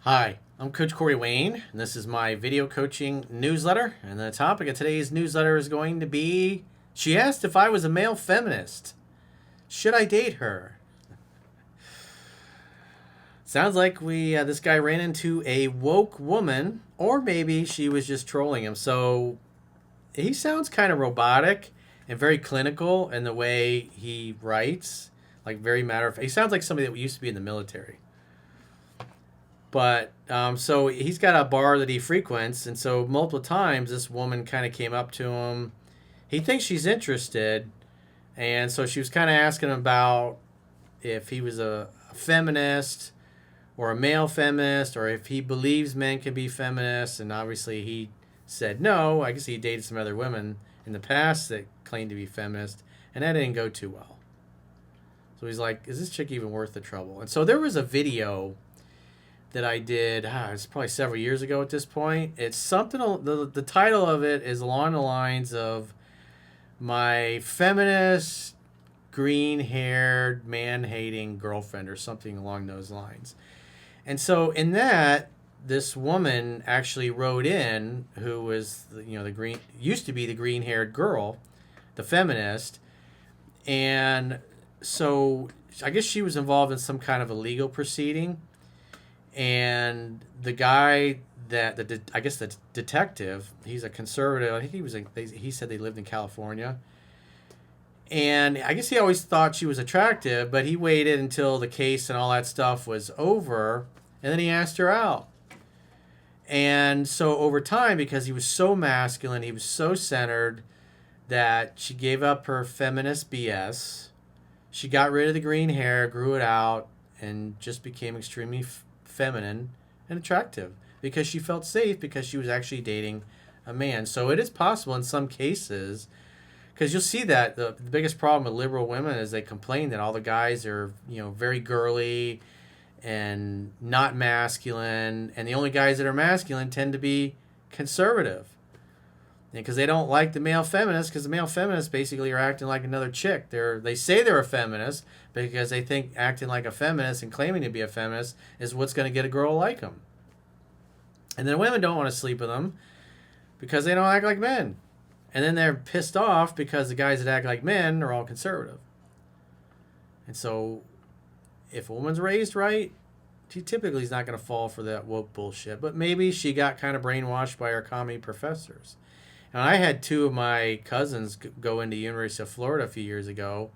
Hi, I'm Coach Corey Wayne, and this is my video coaching newsletter. And the topic of today's newsletter is going to be she asked if I was a male feminist. Should I date her? Sounds like this guy ran into a woke woman, or maybe she was just trolling him. So he sounds kind of robotic and very clinical in the way he writes, like very matter of fact. He sounds like somebody that used to be in the military. But so he's got a bar that he frequents, and so multiple times this woman kind of came up to him. He thinks she's interested, and so she was kind of asking him about if he was a feminist or a male feminist, or if he believes men can be feminists. And obviously he said no. I guess he dated some other women in the past that claimed to be feminist, and that didn't go too well. So he's like, is this chick even worth the trouble? And so there was a video that I did, it's probably several years ago at this point. It's something, the title of it is along the lines of my feminist, green-haired, man-hating girlfriend, or something along those lines. And so in that, this woman actually wrote in, who was, used to be the green-haired girl, the feminist. And so I guess she was involved in some kind of a legal proceeding. And the guy I guess the detective, he's a conservative. I think he said they lived in California. And I guess he always thought she was attractive, but he waited until the case and all that stuff was over, and then he asked her out. And so over time, because he was so masculine, he was so centered, that she gave up her feminist BS. She got rid of the green hair, grew it out, and just became extremely feminine and attractive because she felt safe, because she was actually dating a man. So it is possible in some cases, because you'll see that the biggest problem with liberal women is they complain that all the guys are, very girly and not masculine, and the only guys that are masculine tend to be conservative, because they don't like the male feminists, because the male feminists basically are acting like another chick. They say they're a feminist because they think acting like a feminist and claiming to be a feminist is what's going to get a girl like them. And then women don't want to sleep with them because they don't act like men. And then they're pissed off because the guys that act like men are all conservative. And so if a woman's raised right, she typically is not going to fall for that woke bullshit. But maybe she got kind of brainwashed by her commie professors. And I had two of my cousins go into University of Florida a few years ago,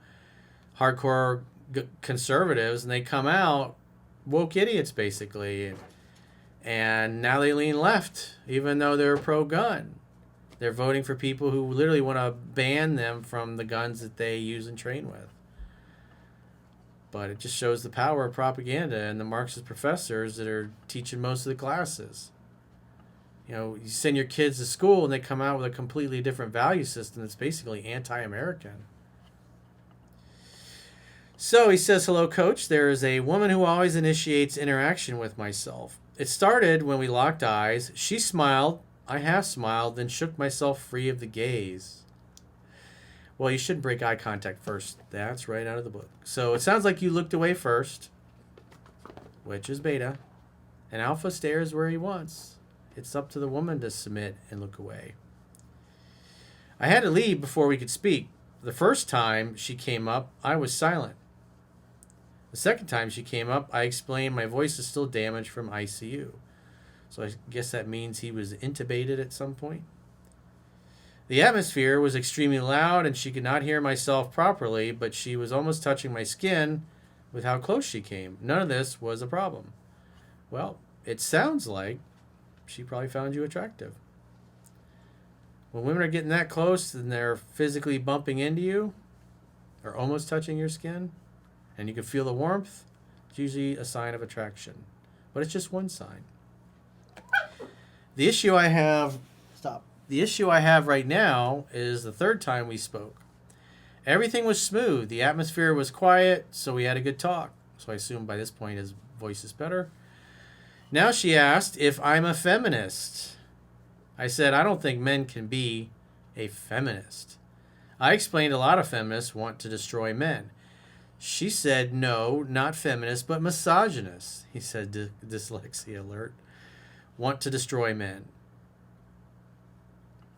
hardcore conservatives, and they come out woke idiots, basically. And now they lean left, even though they're pro-gun. They're voting for people who literally want to ban them from the guns that they use and train with. But it just shows the power of propaganda and the Marxist professors that are teaching most of the classes. You send your kids to school and they come out with a completely different value system that's basically anti-American. So he says, hello, coach. There is a woman who always initiates interaction with myself. It started when we locked eyes. She smiled. I half smiled, then shook myself free of the gaze. Well, you shouldn't break eye contact first. That's right out of the book. So it sounds like you looked away first, which is beta. And alpha stares where he wants. It's up to the woman to submit and look away. I had to leave before we could speak. The first time she came up, I was silent. The second time she came up, I explained my voice is still damaged from ICU. So I guess that means he was intubated at some point. The atmosphere was extremely loud and she could not hear myself properly, but she was almost touching my skin with how close she came. None of this was a problem. Well, it sounds like she probably found you attractive. When women are getting that close and they're physically bumping into you or almost touching your skin and you can feel the warmth, it's usually a sign of attraction. But it's just one sign. The issue I have right now is the third time we spoke. Everything was smooth. The atmosphere was quiet, so we had a good talk. So I assume by this point his voice is better. Now she asked if I'm a feminist. I said, I don't think men can be a feminist. I explained a lot of feminists want to destroy men. She said, no, not feminist, but misogynist. He said, dyslexia alert. Want to destroy men.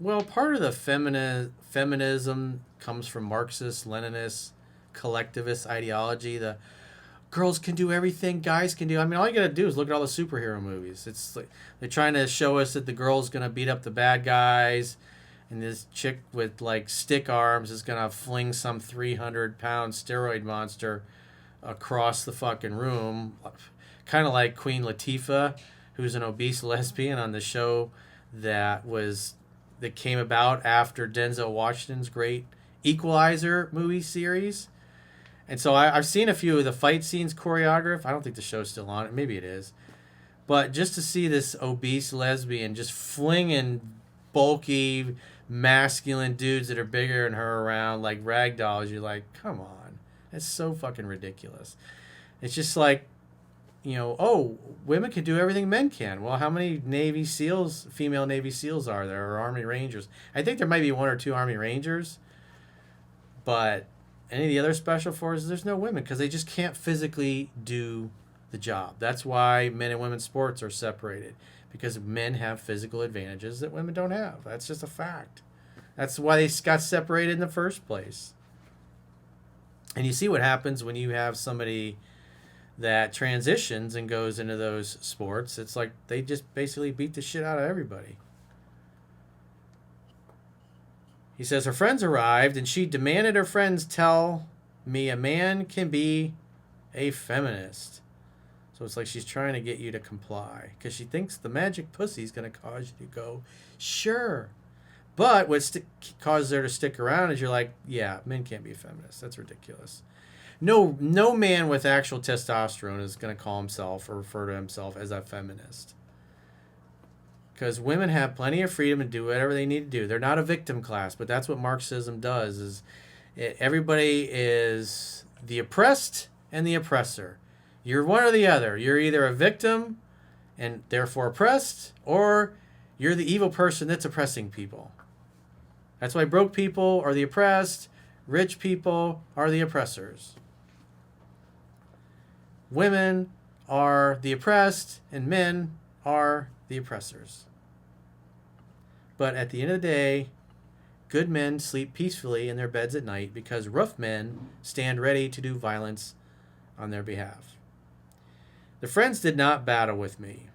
Well, part of the feminism comes from Marxist, Leninist, collectivist ideology. The girls can do everything guys can do. I mean, all you gotta do is look at all the superhero movies. It's like they're trying to show us that the girl's gonna beat up the bad guys, and this chick with like stick arms is gonna fling some 300-pound steroid monster across the fucking room, kind of like Queen Latifah, who's an obese lesbian on the show that came about after Denzel Washington's great Equalizer movie series. And so I've seen a few of the fight scenes choreographed. I don't think the show's still on it. Maybe it is. But just to see this obese lesbian just flinging bulky, masculine dudes that are bigger than her around like rag dolls, you're like, come on. It's so fucking ridiculous. It's just like, oh, women can do everything men can. Well, how many Navy SEALs, female Navy SEALs are there, or Army Rangers? I think there might be one or two Army Rangers, but any of the other special forces, there's no women because they just can't physically do the job. That's why men and women's sports are separated, because men have physical advantages that women don't have. That's just a fact. That's why they got separated in the first place. And you see what happens when you have somebody that transitions and goes into those sports. It's like they just basically beat the shit out of everybody. He says her friends arrived and she demanded her friends tell me a man can be a feminist. So it's like she's trying to get you to comply because she thinks the magic pussy is going to cause you to go, sure. But what causes her to stick around is you're like, yeah, men can't be a feminist. That's ridiculous. No man with actual testosterone is going to call himself or refer to himself as a feminist. Because women have plenty of freedom to do whatever they need to do. They're not a victim class, but that's what Marxism does. Everybody is the oppressed and the oppressor. You're one or the other. You're either a victim and therefore oppressed, or you're the evil person that's oppressing people. That's why broke people are the oppressed, rich people are the oppressors. Women are the oppressed, and men are the oppressors. But at the end of the day, good men sleep peacefully in their beds at night because rough men stand ready to do violence on their behalf. The friends did not battle with me.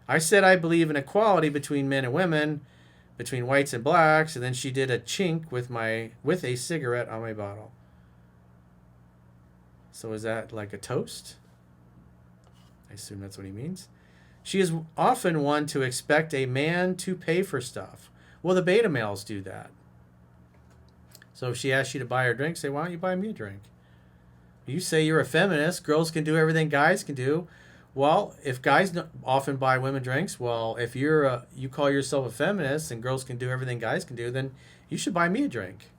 I said I believe in equality between men and women, between whites and blacks, and then she did a chink with a cigarette on my bottle. So is that like a toast? I assume that's what he means. She is often one to expect a man to pay for stuff. Well, the beta males do that. So if she asks you to buy her a drink, say, why don't you buy me a drink? You say you're a feminist, girls can do everything guys can do. Well, if guys often buy women drinks, well, if you call yourself a feminist and girls can do everything guys can do, then you should buy me a drink.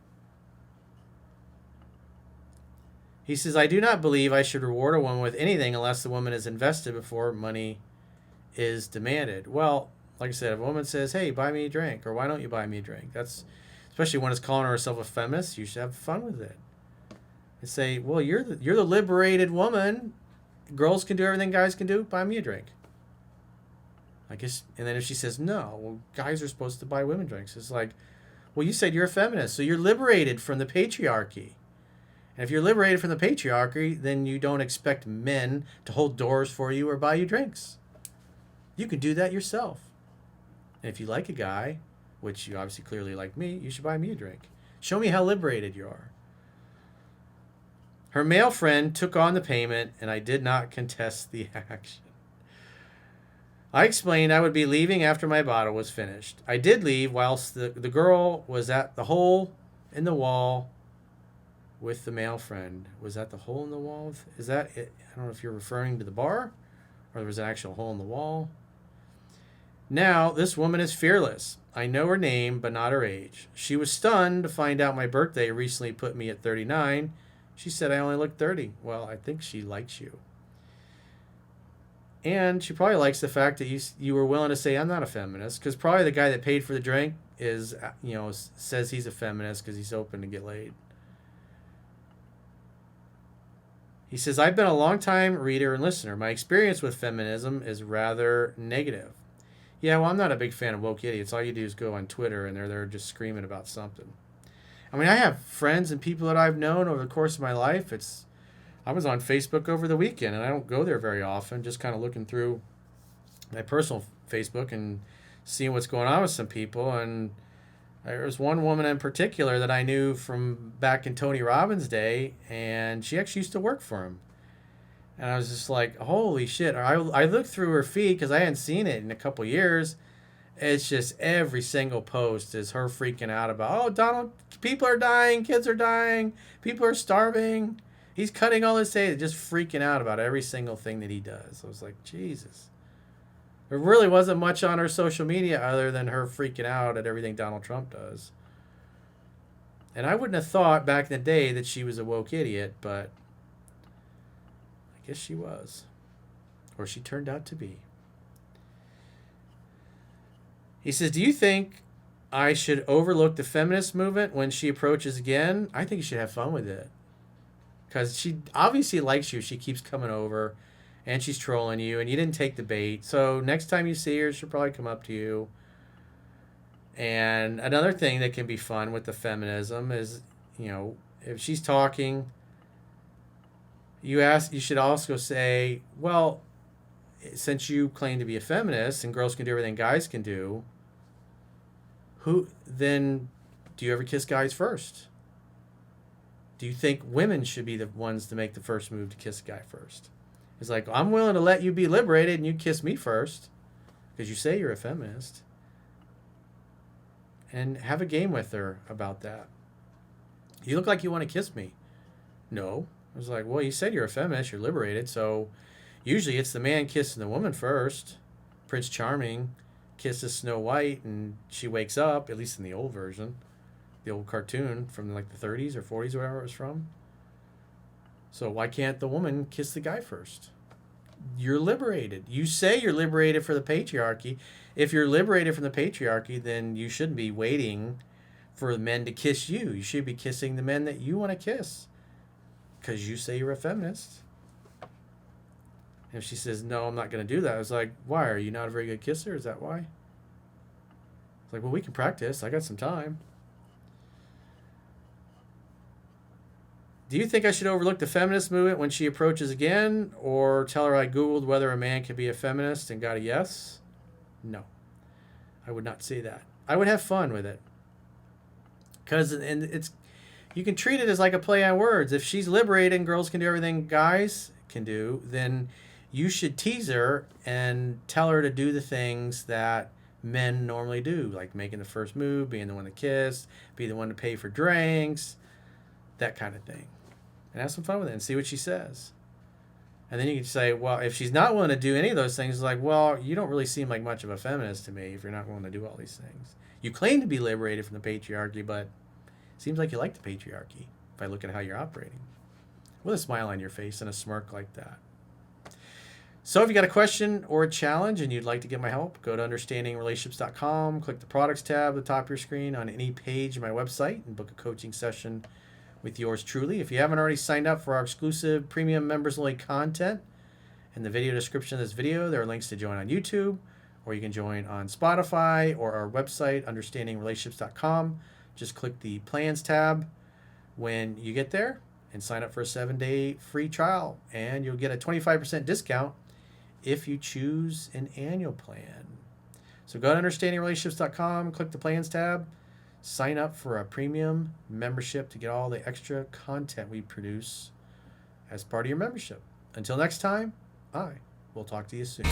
He says, I do not believe I should reward a woman with anything unless the woman is invested before money is demanded. Well, like I said, if a woman says, hey, buy me a drink, or why don't you buy me a drink? That's, especially when it's calling herself a feminist, you should have fun with it. And say, well, you're the liberated woman. Girls can do everything guys can do. Buy me a drink. I guess, and then if she says, no, well, guys are supposed to buy women drinks. It's like, well, you said you're a feminist, so you're liberated from the patriarchy. And if you're liberated from the patriarchy, then you don't expect men to hold doors for you or buy you drinks. You can do that yourself. And if you like a guy, which you obviously clearly like me, you should buy me a drink. Show me how liberated you are. Her male friend took on the payment, and I did not contest the action. I explained I would be leaving after my bottle was finished. I did leave whilst the girl was at the hole in the wall with the male friend. Was that the hole in the wall? Is that it? I don't know if you're referring to the bar or there was an actual hole in the wall. Now, this woman is fearless. I know her name, but not her age. She was stunned to find out my birthday recently put me at 39. She said I only look 30. Well, I think she likes you. And she probably likes the fact that you were willing to say I'm not a feminist, because probably the guy that paid for the drink says he's a feminist because he's open to get laid. He says, I've been a long-time reader and listener. My experience with feminism is rather negative. Yeah, well, I'm not a big fan of woke idiots. All you do is go on Twitter and they're there just screaming about something. I mean, I have friends and people that I've known over the course of my life. I was on Facebook over the weekend, and I don't go there very often, just kind of looking through my personal Facebook and seeing what's going on with some people. And there was one woman in particular that I knew from back in Tony Robbins' day, and she actually used to work for him. And I was just like, holy shit. I looked through her feed because I hadn't seen it in a couple years. It's just every single post is her freaking out about, oh, Donald, people are dying, kids are dying, people are starving. He's cutting all his data, just freaking out about every single thing that he does. I was like, Jesus. There really wasn't much on her social media other than her freaking out at everything Donald Trump does. And I wouldn't have thought back in the day that she was a woke idiot, but I guess she was. Or she turned out to be. He says, do you think I should overlook the feminist movement when she approaches again? I think you should have fun with it. Because she obviously likes you. She keeps coming over and she's trolling you and you didn't take the bait. So next time you see her, she'll probably come up to you. And another thing that can be fun with the feminism is, if she's talking, you should also say, well, since you claim to be a feminist and girls can do everything guys can do, then do you ever kiss guys first? Do you think women should be the ones to make the first move to kiss a guy first? It's like, I'm willing to let you be liberated and you kiss me first because you say you're a feminist. And have a game with her about that. You look like you want to kiss me. No. I was like, well, you said you're a feminist, you're liberated, so usually it's the man kissing the woman first. Prince Charming kisses Snow White and she wakes up, at least in the old version, the old cartoon from like the 30s or 40s or wherever it was from. So why can't the woman kiss the guy first? You're liberated. You say you're liberated for the patriarchy. If you're liberated from the patriarchy, then you shouldn't be waiting for men to kiss you. You should be kissing the men that you want to kiss because you say you're a feminist. If she says, no, I'm not going to do that, I was like, why? Are you not a very good kisser? Is that why? It's like, well, we can practice. I got some time. Do you think I should overlook the feminist movement when she approaches again, or tell her I Googled whether a man can be a feminist and got a yes? No. I would not say that. I would have fun with it. You can treat it as like a play on words. If she's liberated and girls can do everything guys can do, then you should tease her and tell her to do the things that men normally do, like making the first move, being the one to kiss, be the one to pay for drinks, that kind of thing. And have some fun with it and see what she says. And then you can say, well, if she's not willing to do any of those things, it's like, well, you don't really seem like much of a feminist to me if you're not willing to do all these things. You claim to be liberated from the patriarchy, but it seems like you like the patriarchy if I look at how you're operating. With a smile on your face and a smirk like that. So if you got a question or a challenge and you'd like to get my help, go to understandingrelationships.com, click the products tab at the top of your screen on any page of my website and book a coaching session with yours truly. If you haven't already signed up for our exclusive premium members only content, in the video description of this video, there are links to join on YouTube, or you can join on Spotify or our website, understandingrelationships.com. Just click the plans tab when you get there and sign up for a 7-day free trial, and you'll get a 25% discount if you choose an annual plan. So go to understandingrelationships.com, click the plans tab, sign up for a premium membership to get all the extra content we produce as part of your membership. Until next time, I will talk to you soon.